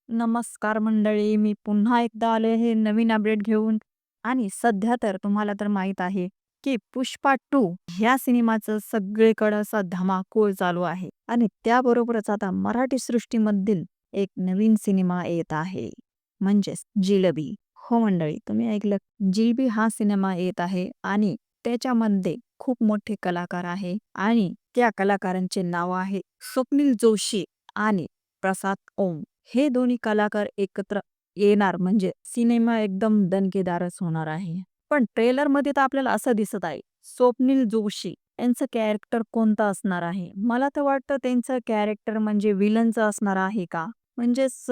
नमस्कार मंडळी, मी पुन्हा एकदा आले आहे नवीन अपडेट घेऊन. आणि सध्या तर तुम्हाला तर माहित आहे की पुष्पा 2 ह्या सिनेमाचं सगळीकडे असा धमाकूळ चालू आहे आणि त्याबरोबरच आता मराठी सृष्टीमधील एक नवीन सिनेमा येत आहे, म्हणजेच जिलबी. हो मंडळी, तुम्ही ऐकलं, जिलबी हा सिनेमा येत आहे आणि त्याच्यामध्ये खूप मोठे कलाकार आहे आणि त्या कलाकारांचे नाव आहे स्वप्नील जोशी आणि प्रसाद ओम. हे दोन्ही कलाकार एकत्र येणार म्हणजे सिनेमा एकदम दणकेदारच होणार आहे. पण ट्रेलरमध्ये तर आपल्याला असं दिसत आहे, स्वप्नील जोशी यांचं कॅरेक्टर कोणतं असणार आहे? मला तर वाटतं त्यांचं कॅरेक्टर म्हणजे विलनचं असणार आहे का? म्हणजेच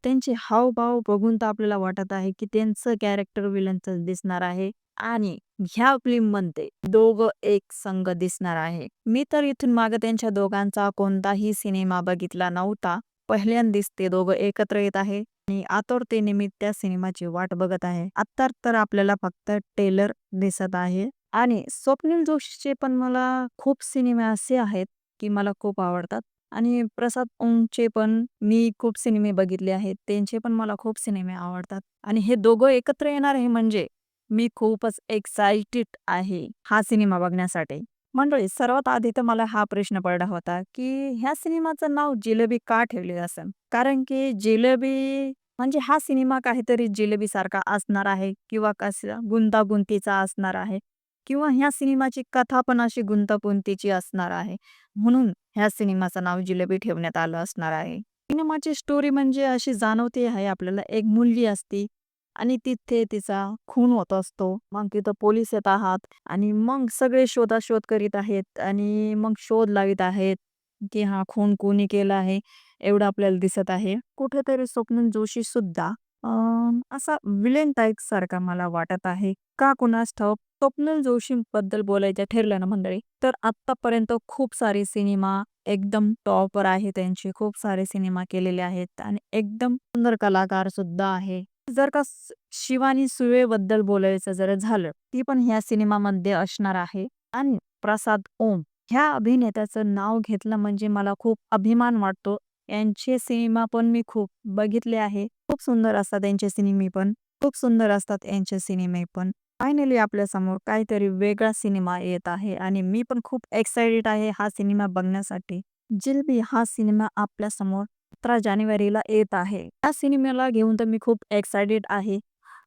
त्यांचे हावभाव बघून तर आपल्याला वाटत आहे की त्यांचं कॅरेक्टर विलनचं दिसणार आहे आणि ह्या फिल्ममध्ये दोघं एक संघ दिसणार आहे. मी तर इथून मागे त्यांच्या दोघांचा कोणताही सिनेमा बघितला नव्हता. पहिल्यांदाच ते दोघं एकत्र येत आहे आणि आतुरतेने मी त्या सिनेमाची वाट बघत आहे. आता तर आपल्याला फक्त ट्रेलर दिसत आहे आणि स्वप्नील जोशीचे पण मला खूप सिनेमे असे आहेत की मला खूप आवडतात आणि प्रसाद ओमचे पण मी खूप सिनेमे बघितले आहेत. त्यांचे पण मला खूप सिनेमे आवडतात आणि हे दोघं एकत्र येणार आहे म्हणजे मी खूपच एक्साइटेड आहे हा सिनेमा बघण्यासाठी. मंडळी, सर्वात आधी तर मला हा प्रश्न पडला होता की ह्या सिनेमाचं नाव जिलेबी का ठेवले असेल? कारण की जिलेबी म्हणजे हा सिनेमा काहीतरी जिलेबी सारखा असणार आहे किंवा कसा गुंतागुंतीचा असणार आहे किंवा ह्या सिनेमाची कथा पण अशी गुंतागुंतीची असणार आहे, म्हणून ह्या सिनेमाचं नाव जिलेबी ठेवण्यात आलं असणार आहे. सिनेमाची स्टोरी म्हणजे अशी जाणवते आहे आपल्याला, एक मुलगी असती आणि तिथे तिचा खून होत असतो. मग तिथं पोलीस येत आहात आणि मग सगळे शोधाशोध करीत आहेत आणि मग शोध लावित आहेत की हा खून कोणी केला आहे, एवढं आपल्याला दिसत आहे. कुठेतरी स्वप्नील जोशी सुद्धा असा विलेन टाईप सारखा मला वाटत आहे. का कुणास ठाऊक. स्वप्नील जोशी बद्दल बोलायचं ठरलं ना मंडळी, तर आतापर्यंत खूप सारे सिनेमा एकदम टॉपवर आहे, त्यांचे खूप सारे सिनेमा केलेले आहेत आणि एकदम सुंदर कलाकार सुद्धा आहे. जर का शिवानी सुळे बद्दल बोलायचं जर झालं, ती पण ह्या सिनेमामध्ये असणार आहे आणि प्रसाद ओम ह्या अभिनेत्याचं नाव घेतलं म्हणजे मला खूप अभिमान वाटतो. यांचे सिनेमा पण मी खूप बघितले आहे. खूप सुंदर असतात त्यांचे सिनेमे पण. खूप सुंदर असतात यांचे सिनेमे पण. फायनली आपल्या समोर काहीतरी वेगळा सिनेमा येत आहे आणि मी पण खूप एक्साइटेड आहे हा सिनेमा बघण्यासाठी. जिलबी हा सिनेमा आपल्या समोर 17 जानेवारीला येत आहे. या सिनेमाला घेऊन तर मी खूप एक्साइटेड आहे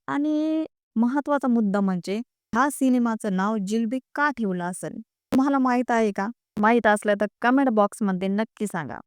आणि महत्वाचा मुद्दा म्हणजे ह्या सिनेमाचं नाव जिलबी का ठेवलं असेल? तुम्हाला माहित आहे का? माहित असलं तर कमेंट बॉक्समध्ये नक्की सांगा.